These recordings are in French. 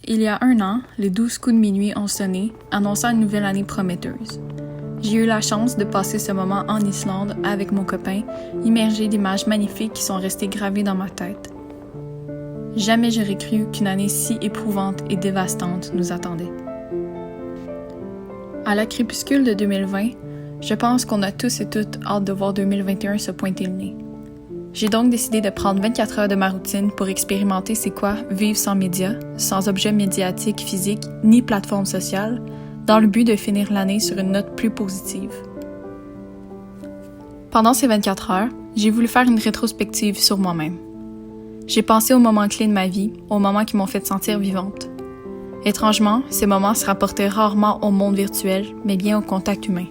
Il y a 1 an, les 12 coups de minuit ont sonné, annonçant une nouvelle année prometteuse. J'ai eu la chance de passer ce moment en Islande avec mon copain, immergé d'images magnifiques qui sont restées gravées dans ma tête. Jamais j'aurais cru qu'une année si éprouvante et dévastante nous attendait. À la crépuscule de 2020, je pense qu'on a tous et toutes hâte de voir 2021 se pointer le nez. J'ai donc décidé de prendre 24 heures de ma routine pour expérimenter c'est quoi vivre sans médias, sans objets médiatiques physiques ni plateformes sociales, dans le but de finir l'année sur une note plus positive. Pendant ces 24 heures, j'ai voulu faire une rétrospective sur moi-même. J'ai pensé aux moments clés de ma vie, aux moments qui m'ont fait sentir vivante. Étrangement, ces moments se rapportaient rarement au monde virtuel, mais bien au contact humain.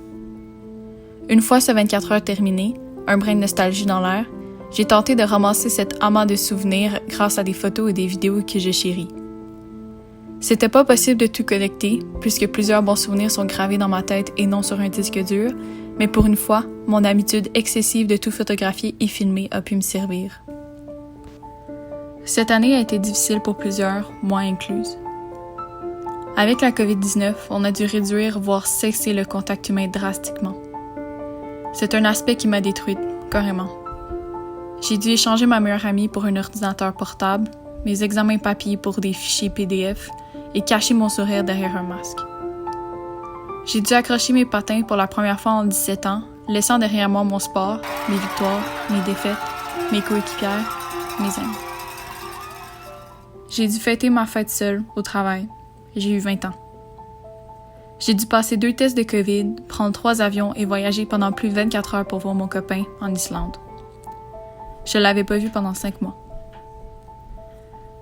Une fois ce 24 heures terminé, un brin de nostalgie dans l'air, j'ai tenté de ramasser cet amas de souvenirs grâce à des photos et des vidéos que je chéris. C'était pas possible de tout connecter, puisque plusieurs bons souvenirs sont gravés dans ma tête et non sur un disque dur, mais pour une fois, mon habitude excessive de tout photographier et filmer a pu me servir. Cette année a été difficile pour plusieurs, moi incluse. Avec la COVID-19, on a dû réduire, voire cesser le contact humain drastiquement. C'est un aspect qui m'a détruite, carrément. J'ai dû échanger ma meilleure amie pour un ordinateur portable, mes examens papier pour des fichiers PDF et cacher mon sourire derrière un masque. J'ai dû accrocher mes patins pour la première fois en 17 ans, laissant derrière moi mon sport, mes victoires, mes défaites, mes coéquipières, mes amis. J'ai dû fêter ma fête seule, au travail. J'ai eu 20 ans. J'ai dû passer 2 tests de COVID, prendre 3 avions et voyager pendant plus de 24 heures pour voir mon copain en Islande. Je l'avais pas vu pendant 5 mois.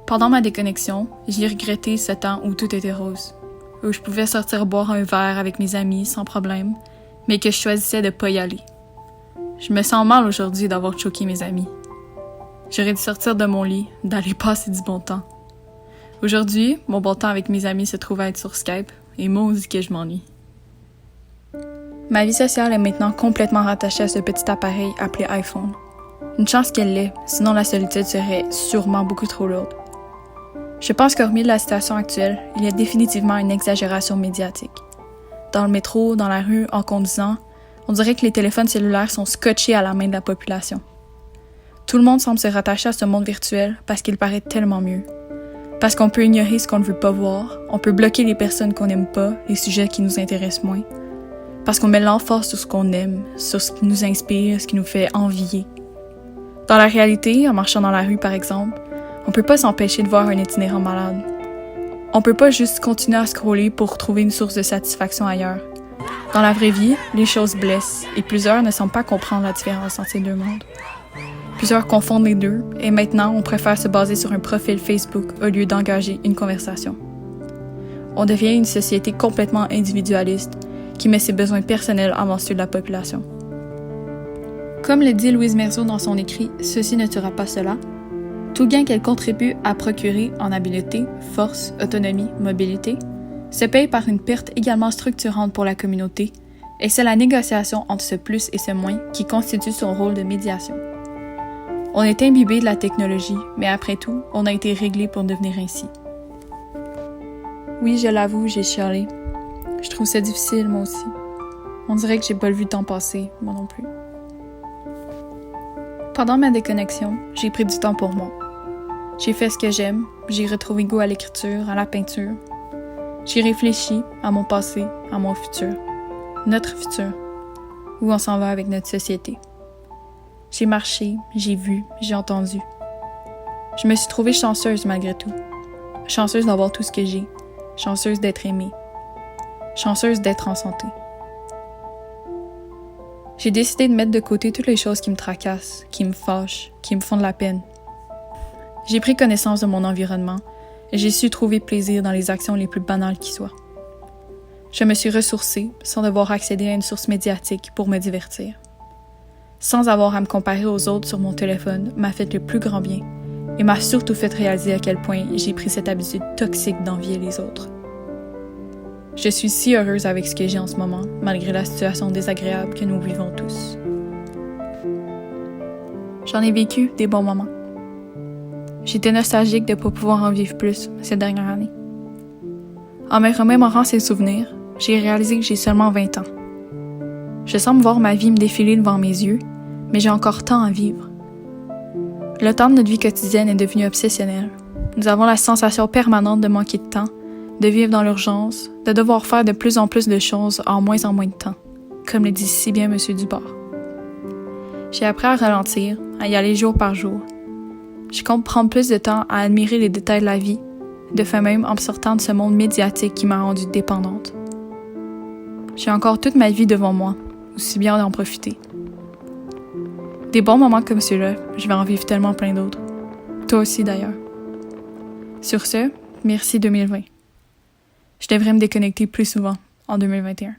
Pendant ma déconnexion, j'ai regretté ce temps où tout était rose, où je pouvais sortir boire un verre avec mes amis sans problème, mais que je choisissais de pas y aller. Je me sens mal aujourd'hui d'avoir choqué mes amis. J'aurais dû sortir de mon lit, d'aller passer du bon temps. Aujourd'hui, mon bon temps avec mes amis se trouve à être sur Skype, et maudit que je m'ennuie. Ma vie sociale est maintenant complètement rattachée à ce petit appareil appelé iPhone. Une chance qu'elle l'est, sinon la solitude serait sûrement beaucoup trop lourde. Je pense qu'hormis la situation actuelle, il y a définitivement une exagération médiatique. Dans le métro, dans la rue, en conduisant, on dirait que les téléphones cellulaires sont scotchés à la main de la population. Tout le monde semble se rattacher à ce monde virtuel parce qu'il paraît tellement mieux. Parce qu'on peut ignorer ce qu'on ne veut pas voir, on peut bloquer les personnes qu'on n'aime pas, les sujets qui nous intéressent moins. Parce qu'on met l'emphase sur ce qu'on aime, sur ce qui nous inspire, ce qui nous fait envier. Dans la réalité, en marchant dans la rue par exemple, on peut pas s'empêcher de voir un itinérant malade. On peut pas juste continuer à scroller pour trouver une source de satisfaction ailleurs. Dans la vraie vie, les choses blessent et plusieurs ne semblent pas comprendre la différence entre ces deux mondes. Plusieurs confondent les deux et maintenant on préfère se baser sur un profil Facebook au lieu d'engager une conversation. On devient une société complètement individualiste qui met ses besoins personnels avant ceux de la population. Comme le dit Louise Merzot dans son écrit « Ceci ne tuera pas cela », tout gain qu'elle contribue à procurer en habileté, force, autonomie, mobilité, se paye par une perte également structurante pour la communauté, et c'est la négociation entre ce plus et ce moins qui constitue son rôle de médiation. On est imbibé de la technologie, mais après tout, on a été réglé pour devenir ainsi. Oui, je l'avoue, j'ai chialé. Je trouve ça difficile, moi aussi. On dirait que j'ai pas vu le temps passer, moi non plus. Pendant ma déconnexion, j'ai pris du temps pour moi. J'ai fait ce que j'aime, j'ai retrouvé goût à l'écriture, à la peinture. J'ai réfléchi à mon passé, à mon futur. Notre futur. Où on s'en va avec notre société. J'ai marché, j'ai vu, j'ai entendu. Je me suis trouvée chanceuse malgré tout. Chanceuse d'avoir tout ce que j'ai. Chanceuse d'être aimée. Chanceuse d'être en santé. J'ai décidé de mettre de côté toutes les choses qui me tracassent, qui me fâchent, qui me font de la peine. J'ai pris connaissance de mon environnement et j'ai su trouver plaisir dans les actions les plus banales qui soient. Je me suis ressourcée sans devoir accéder à une source médiatique pour me divertir. Sans avoir à me comparer aux autres sur mon téléphone m'a fait le plus grand bien et m'a surtout fait réaliser à quel point j'ai pris cette habitude toxique d'envier les autres. Je suis si heureuse avec ce que j'ai en ce moment, malgré la situation désagréable que nous vivons tous. J'en ai vécu des bons moments. J'étais nostalgique de ne pas pouvoir en vivre plus cette dernière année. En me remémorant ces souvenirs, j'ai réalisé que j'ai seulement 20 ans. Je semble voir ma vie me défiler devant mes yeux, mais j'ai encore tant à vivre. Le temps de notre vie quotidienne est devenu obsessionnel. Nous avons la sensation permanente de manquer de temps, de vivre dans l'urgence, de devoir faire de plus en plus de choses en moins de temps, comme le dit si bien M. Dubord. J'ai appris à ralentir, à y aller jour par jour. Je compte prendre plus de temps à admirer les détails de la vie, de fait même en me sortant de ce monde médiatique qui m'a rendue dépendante. J'ai encore toute ma vie devant moi, aussi bien d'en profiter. Des bons moments comme ceux-là, je vais en vivre tellement plein d'autres. Toi aussi d'ailleurs. Sur ce, merci 2020. Je devrais me déconnecter plus souvent en 2021.